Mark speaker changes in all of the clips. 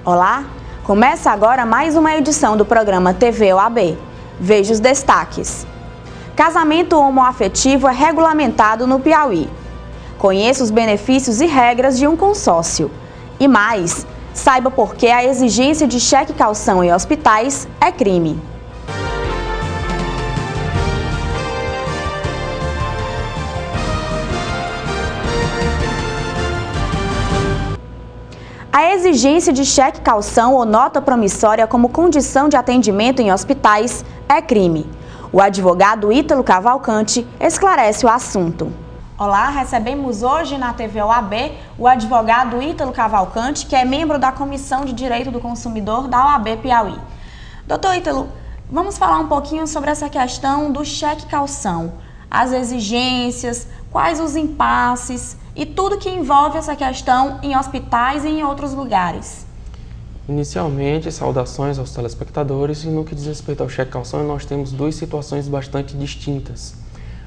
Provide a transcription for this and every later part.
Speaker 1: Olá, começa agora mais uma edição do programa TV OAB. Veja os destaques. Casamento homoafetivo é regulamentado no Piauí. Conheça os benefícios e regras de um consórcio. E mais, saiba por que a exigência de cheque-calção em hospitais é crime. A exigência de cheque-calção ou nota promissória como condição de atendimento em hospitais é crime. O advogado Ítalo Cavalcante esclarece o assunto. Olá, recebemos hoje na TV OAB o advogado Ítalo Cavalcante, que é membro da Comissão de Direito do Consumidor da OAB Piauí. Doutor Ítalo, vamos falar um pouquinho sobre essa questão do cheque-calção, as exigências, quais os impasses e tudo que envolve essa questão em hospitais e em outros lugares.
Speaker 2: Inicialmente, saudações aos telespectadores, e no que diz respeito ao cheque-calção, nós temos duas situações bastante distintas.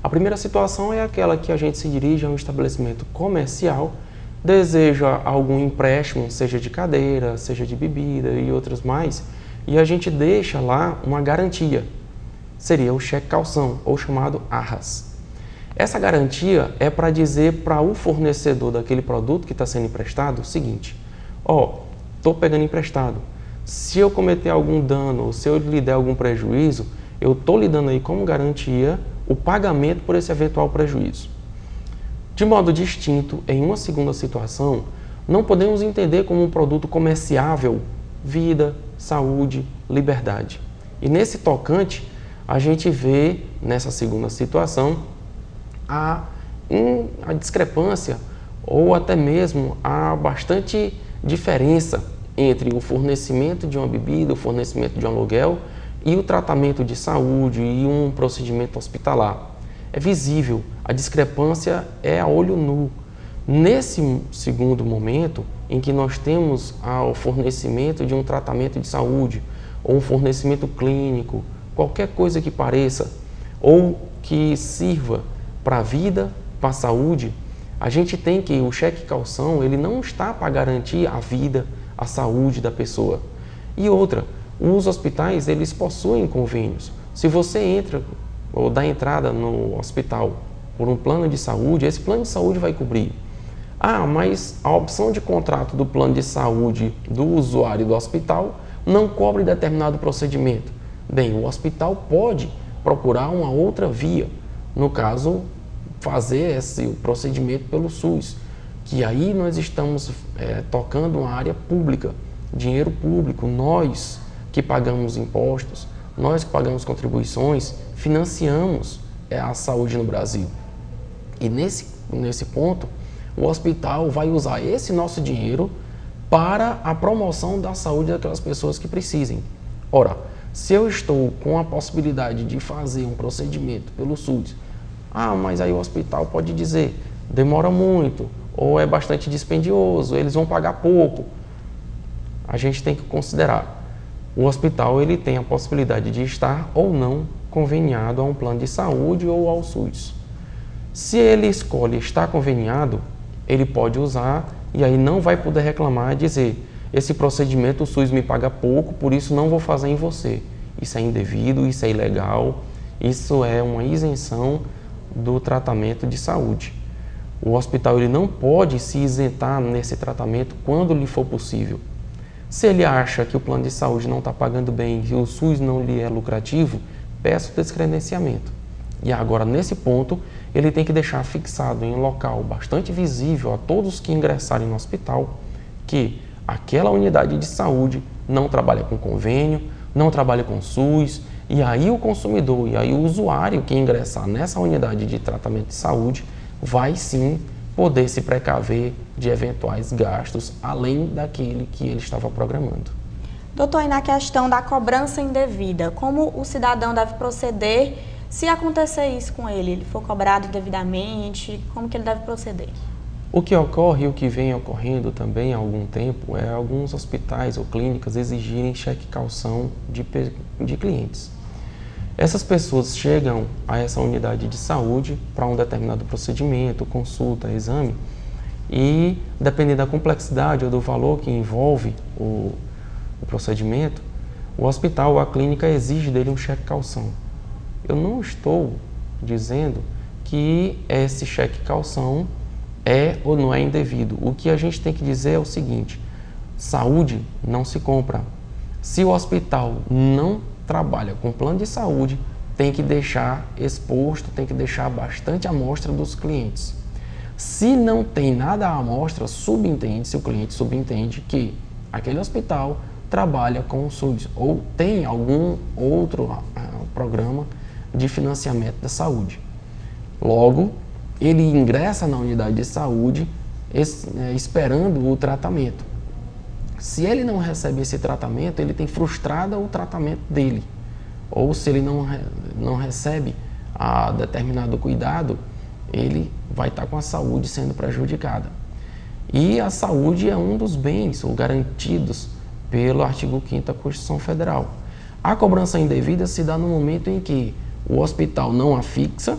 Speaker 2: A primeira situação é aquela que a gente se dirige a um estabelecimento comercial, deseja algum empréstimo, seja de cadeira, seja de bebida e outros mais, e a gente deixa lá uma garantia. Seria o cheque-calção, ou chamado arras. Essa garantia é para dizer para o fornecedor daquele produto que está sendo emprestado o seguinte: estou pegando emprestado, se eu cometer algum dano ou se eu lhe der algum prejuízo, eu estou lhe dando aí como garantia o pagamento por esse eventual prejuízo. De modo distinto, em uma segunda situação, não podemos entender como um produto comerciável vida, saúde, liberdade. E nesse tocante, a gente vê nessa segunda situação a discrepância ou até mesmo a bastante diferença entre o fornecimento de uma bebida, o fornecimento de um aluguel e o tratamento de saúde e um procedimento hospitalar. É visível, a discrepância é a olho nu. Nesse segundo momento, em que nós temos o fornecimento de um tratamento de saúde ou um fornecimento clínico, qualquer coisa que pareça ou que sirva para a vida, para a saúde, a gente tem que o cheque-calção ele não está para garantir a vida, a saúde da pessoa. E outra, os hospitais eles possuem convênios. Se você entra ou dá entrada no hospital por um plano de saúde, esse plano de saúde vai cobrir. Mas a opção de contrato do plano de saúde do usuário do hospital não cobre determinado procedimento. Bem, o hospital pode procurar uma outra via, no caso, fazer esse procedimento pelo SUS, que aí nós estamos tocando uma área pública, dinheiro público, nós que pagamos impostos, nós que pagamos contribuições, financiamos a saúde no Brasil. E nesse ponto, o hospital vai usar esse nosso dinheiro para a promoção da saúde daquelas pessoas que precisem. Ora, se eu estou com a possibilidade de fazer um procedimento pelo SUS, mas aí o hospital pode dizer, demora muito, ou é bastante dispendioso, eles vão pagar pouco. A gente tem que considerar, o hospital ele tem a possibilidade de estar ou não conveniado a um plano de saúde ou ao SUS. Se ele escolhe estar conveniado, ele pode usar e aí não vai poder reclamar e dizer, esse procedimento o SUS me paga pouco, por isso não vou fazer em você. Isso é indevido, isso é ilegal, isso é uma isenção do tratamento de saúde. O hospital ele não pode se isentar nesse tratamento quando lhe for possível. Se ele acha que o plano de saúde não está pagando bem e o SUS não lhe é lucrativo, peça o descredenciamento. E agora, nesse ponto, ele tem que deixar fixado em um local bastante visível a todos que ingressarem no hospital que aquela unidade de saúde não trabalha com convênio, não trabalha com SUS, e aí o consumidor, e aí o usuário que ingressar nessa unidade de tratamento de saúde vai sim poder se precaver de eventuais gastos além daquele que ele estava programando.
Speaker 1: Doutor, e na questão da cobrança indevida, como o cidadão deve proceder se acontecer isso com ele? Ele for cobrado indevidamente, como que ele deve proceder?
Speaker 2: O que ocorre e o que vem ocorrendo também há algum tempo é alguns hospitais ou clínicas exigirem cheque-calção de clientes. Essas pessoas chegam a essa unidade de saúde para um determinado procedimento, consulta, exame, e dependendo da complexidade ou do valor que envolve o procedimento, o hospital ou a clínica exige dele um cheque calção. Eu não estou dizendo que esse cheque calção é ou não é indevido. O que a gente tem que dizer é o seguinte: saúde não se compra. Se o hospital não trabalha com plano de saúde, tem que deixar exposto, tem que deixar bastante amostra dos clientes. Se não tem nada à amostra, se o cliente subentende que aquele hospital trabalha com o SUS ou tem algum outro programa de financiamento da saúde. Logo, ele ingressa na unidade de saúde esperando o tratamento. Se ele não recebe esse tratamento, ele tem frustrado o tratamento dele. Ou se ele não recebe determinado cuidado, ele vai estar com a saúde sendo prejudicada. E a saúde é um dos bens garantidos pelo artigo 5º da Constituição Federal. A cobrança indevida se dá no momento em que o hospital não afixa,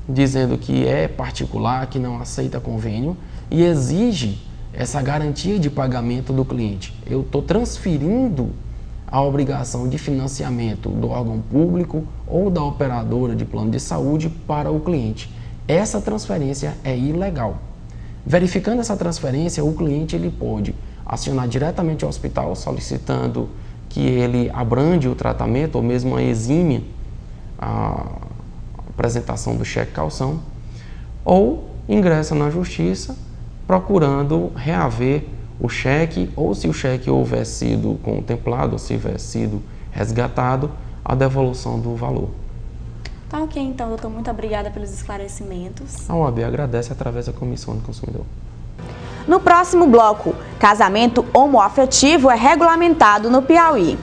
Speaker 2: dizendo que é particular, que não aceita convênio, e exige essa garantia de pagamento do cliente. Eu estou transferindo a obrigação de financiamento do órgão público ou da operadora de plano de saúde para o cliente. Essa transferência é ilegal. Verificando essa transferência, o cliente ele pode acionar diretamente o hospital solicitando que ele abrande o tratamento ou mesmo exime a apresentação do cheque calção, ou ingressa na justiça procurando reaver o cheque, ou se o cheque houver sido contemplado, ou se houver sido resgatado, a devolução do valor.
Speaker 1: Tá ok, então, doutor. Muito obrigada pelos esclarecimentos.
Speaker 2: A OAB agradece através da Comissão do Consumidor.
Speaker 1: No próximo bloco, casamento homoafetivo é regulamentado no Piauí.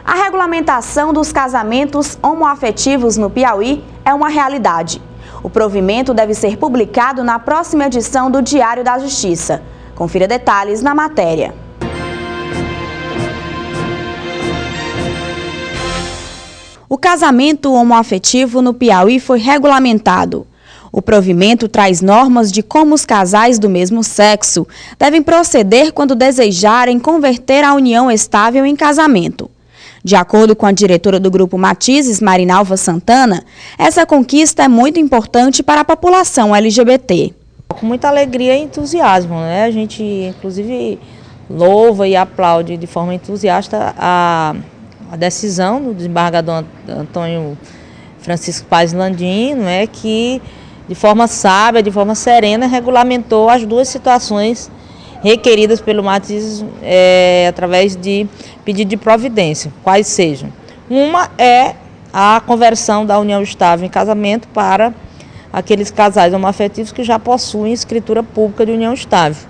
Speaker 1: A regulamentação dos casamentos homoafetivos no Piauí é uma realidade. O provimento deve ser publicado na próxima edição do Diário da Justiça. Confira detalhes na matéria. O casamento homoafetivo no Piauí foi regulamentado. O provimento traz normas de como os casais do mesmo sexo devem proceder quando desejarem converter a união estável em casamento. De acordo com a diretora do Grupo Matizes, Marinalva Santana, essa conquista é muito importante para a população LGBT.
Speaker 3: Com muita alegria e entusiasmo, né? A gente, inclusive, louva e aplaude de forma entusiasta a decisão do desembargador Antônio Francisco Paz Landim, né? Que, de forma sábia, de forma serena, regulamentou as duas situações requeridas pelo Matizes através de pedido de providência, quais sejam. Uma é a conversão da união estável em casamento para aqueles casais homoafetivos que já possuem escritura pública de união estável.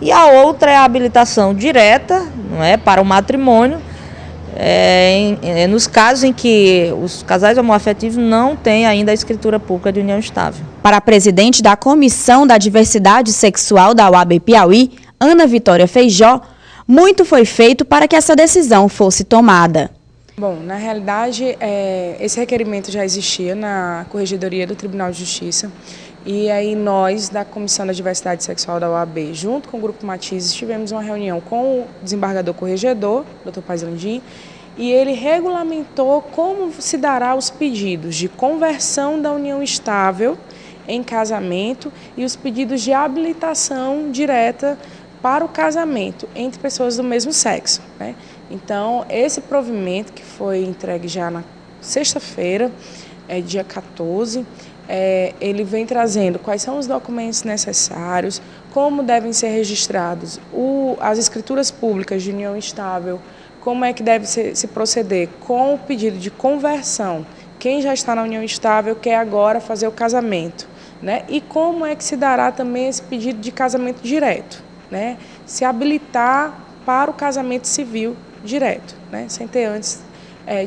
Speaker 3: E a outra é a habilitação direta, não é, para o matrimônio, nos casos em que os casais homoafetivos não têm ainda a escritura pública de união estável.
Speaker 1: Para a presidente da Comissão da Diversidade Sexual da UAB Piauí, Ana Vitória Feijó, muito foi feito para que essa decisão fosse tomada.
Speaker 4: Bom, na realidade, esse requerimento já existia na Corregedoria do Tribunal de Justiça e aí nós, da Comissão da Diversidade Sexual da UAB, junto com o Grupo Matizes, tivemos uma reunião com o desembargador corregedor, Dr. Paz Landim, e ele regulamentou como se dará os pedidos de conversão da união estável em casamento e os pedidos de habilitação direta para o casamento entre pessoas do mesmo sexo, né? Então, esse provimento que foi entregue já na sexta-feira, dia 14, ele vem trazendo quais são os documentos necessários, como devem ser registrados as escrituras públicas de união estável, como é que deve se proceder com o pedido de conversão. Quem já está na união estável quer agora fazer o casamento, né? E como é que se dará também esse pedido de casamento direto, né? Se habilitar para o casamento civil direto, né? Sem ter antes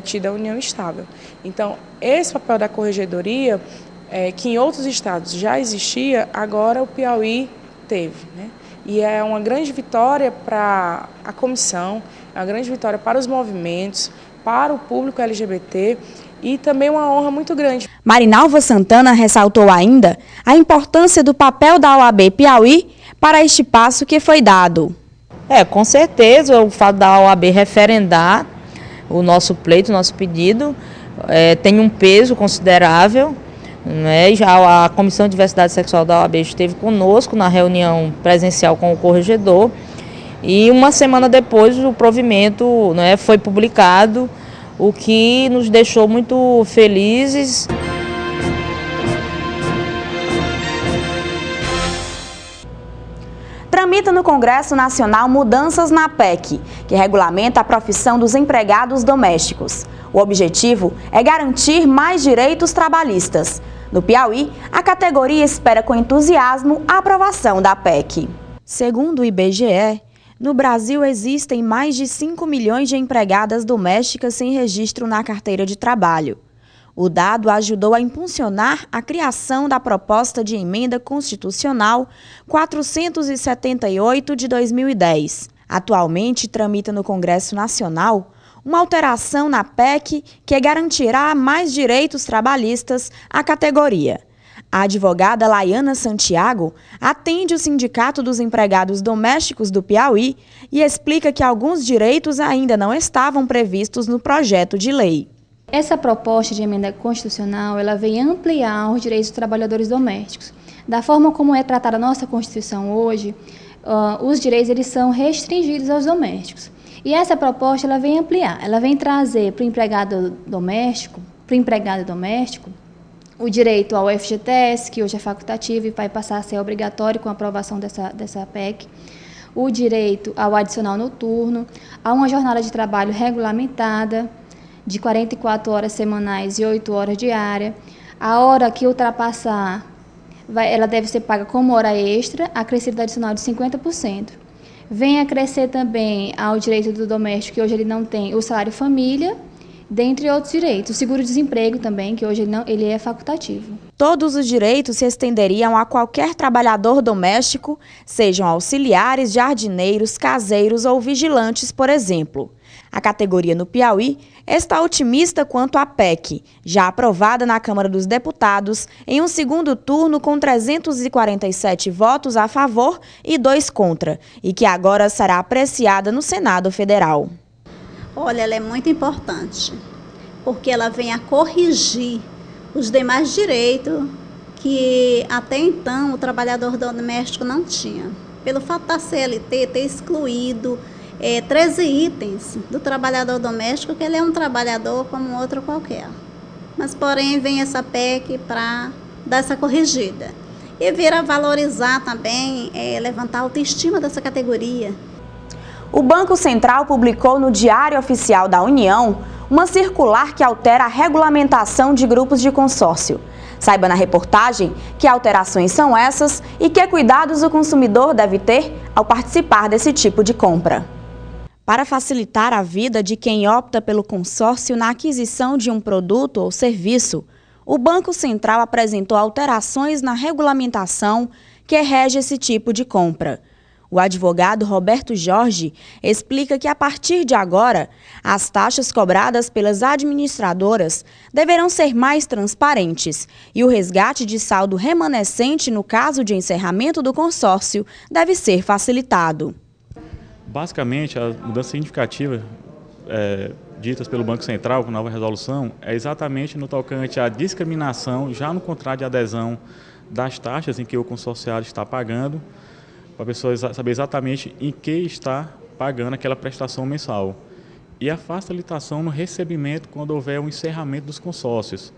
Speaker 4: tido a união estável. Então, esse papel da Corregedoria, que em outros estados já existia, agora o Piauí teve, né? E é uma grande vitória para a comissão, é uma grande vitória para os movimentos, para o público LGBT e também uma honra muito grande.
Speaker 1: Marinalva Santana ressaltou ainda a importância do papel da OAB Piauí para este passo que foi dado.
Speaker 3: Com certeza o fato da OAB referendar o nosso pleito, o nosso pedido, tem um peso considerável, né? Já a Comissão de Diversidade Sexual da OAB esteve conosco na reunião presencial com o corregedor e uma semana depois o provimento, né, foi publicado, o que nos deixou muito felizes.
Speaker 1: Tramita no Congresso Nacional mudanças na PEC, que regulamenta a profissão dos empregados domésticos. O objetivo é garantir mais direitos trabalhistas. No Piauí, a categoria espera com entusiasmo a aprovação da PEC. Segundo o IBGE, no Brasil existem mais de 5 milhões de empregadas domésticas sem registro na carteira de trabalho. O dado ajudou a impulsionar a criação da proposta de emenda constitucional 478 de 2010. Atualmente, tramita no Congresso Nacional uma alteração na PEC que garantirá mais direitos trabalhistas à categoria. A advogada Laiana Santiago atende o Sindicato dos Empregados Domésticos do Piauí e explica que alguns direitos ainda não estavam previstos no projeto de lei.
Speaker 5: Essa proposta de emenda constitucional, ela vem ampliar os direitos dos trabalhadores domésticos. Da forma como é tratada a nossa Constituição hoje, os direitos eles são restringidos aos domésticos. E essa proposta ela vem ampliar, ela vem trazer para o empregado doméstico, o direito ao FGTS, que hoje é facultativo e vai passar a ser obrigatório com a aprovação dessa PEC, o direito ao adicional noturno, a uma jornada de trabalho regulamentada, de 44 horas semanais e 8 horas diárias. A hora que ultrapassar, ela deve ser paga como hora extra, acrescido adicional de 50%. Vem a crescer também ao direito do doméstico, que hoje ele não tem, o salário família, dentre outros direitos. O seguro-desemprego também, que hoje ele é facultativo.
Speaker 1: Todos os direitos se estenderiam a qualquer trabalhador doméstico, sejam auxiliares, jardineiros, caseiros ou vigilantes, por exemplo. A categoria no Piauí está otimista quanto à PEC, já aprovada na Câmara dos Deputados, em um segundo turno com 347 votos a favor e 2 contra, e que agora será apreciada no Senado Federal.
Speaker 6: Olha, ela é muito importante, porque ela vem a corrigir os demais direitos que até então o trabalhador doméstico não tinha. Pelo fato da CLT ter excluído 13 itens do trabalhador doméstico, que ele é um trabalhador como outro qualquer. Mas, porém, vem essa PEC para dar essa corrigida. E vir a valorizar também, levantar a autoestima dessa categoria.
Speaker 1: O Banco Central publicou no Diário Oficial da União uma circular que altera a regulamentação de grupos de consórcio. Saiba na reportagem que alterações são essas e que cuidados o consumidor deve ter ao participar desse tipo de compra. Para facilitar a vida de quem opta pelo consórcio na aquisição de um produto ou serviço, o Banco Central apresentou alterações na regulamentação que rege esse tipo de compra. O advogado Roberto Jorge explica que, a partir de agora, as taxas cobradas pelas administradoras deverão ser mais transparentes e o resgate de saldo remanescente no caso de encerramento do consórcio deve ser facilitado.
Speaker 7: Basicamente, a mudança significativa ditas pelo Banco Central com nova resolução é exatamente no tocante à discriminação já no contrato de adesão das taxas em que o consorciado está pagando para a pessoa saber exatamente em que está pagando aquela prestação mensal. E a facilitação no recebimento quando houver um encerramento dos consórcios.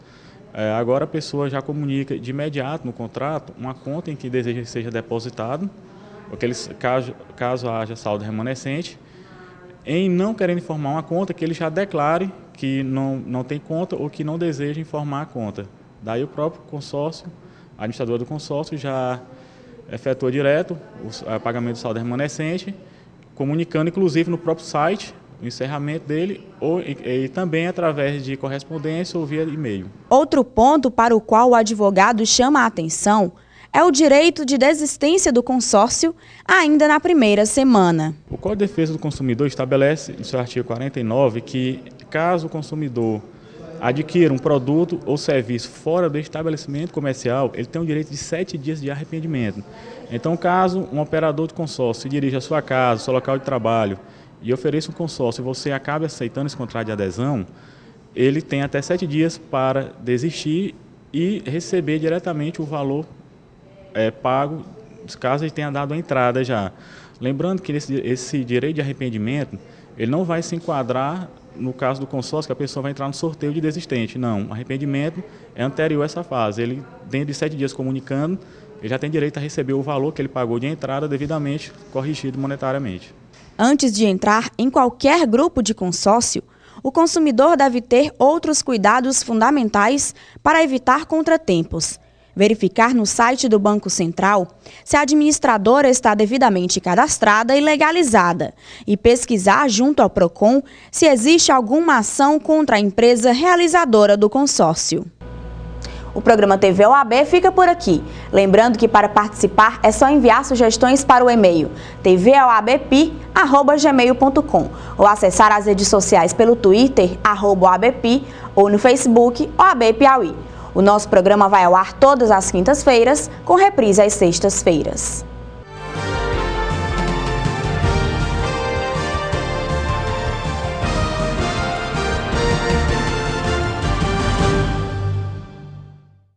Speaker 7: Agora a pessoa já comunica de imediato no contrato uma conta em que deseja que seja depositado, caso haja saldo remanescente, em não querendo informar uma conta, que ele já declare que não tem conta ou que não deseja informar a conta. Daí o próprio consórcio, a administradora do consórcio já efetua direto o pagamento do saldo remanescente, comunicando inclusive no próprio site o encerramento dele e também através de correspondência ou via e-mail.
Speaker 1: Outro ponto para o qual o advogado chama a atenção é o direito de desistência do consórcio ainda na primeira semana.
Speaker 7: O Código de Defesa do Consumidor estabelece, no seu artigo 49, que caso o consumidor adquira um produto ou serviço fora do estabelecimento comercial, ele tem o direito de 7 dias de arrependimento. Então, caso um operador de consórcio se dirija à sua casa, ao seu local de trabalho, e ofereça um consórcio e você acabe aceitando esse contrato de adesão, ele tem até 7 dias para desistir e receber diretamente o valor pago, caso ele tenha dado a entrada já. Lembrando que esse direito de arrependimento, ele não vai se enquadrar no caso do consórcio, que a pessoa vai entrar no sorteio de desistente. Não, o arrependimento é anterior a essa fase. Ele, dentro de 7 dias comunicando, ele já tem direito a receber o valor que ele pagou de entrada devidamente corrigido monetariamente.
Speaker 1: Antes de entrar em qualquer grupo de consórcio, o consumidor deve ter outros cuidados fundamentais para evitar contratempos. Verificar no site do Banco Central se a administradora está devidamente cadastrada e legalizada e pesquisar junto ao PROCON se existe alguma ação contra a empresa realizadora do consórcio. O programa TV OAB fica por aqui. Lembrando que para participar é só enviar sugestões para o e-mail tvoabpi@gmail.com ou acessar as redes sociais pelo Twitter @OABpi ou no Facebook OAB Piauí. O nosso programa vai ao ar todas as quintas-feiras, com reprise às sextas-feiras.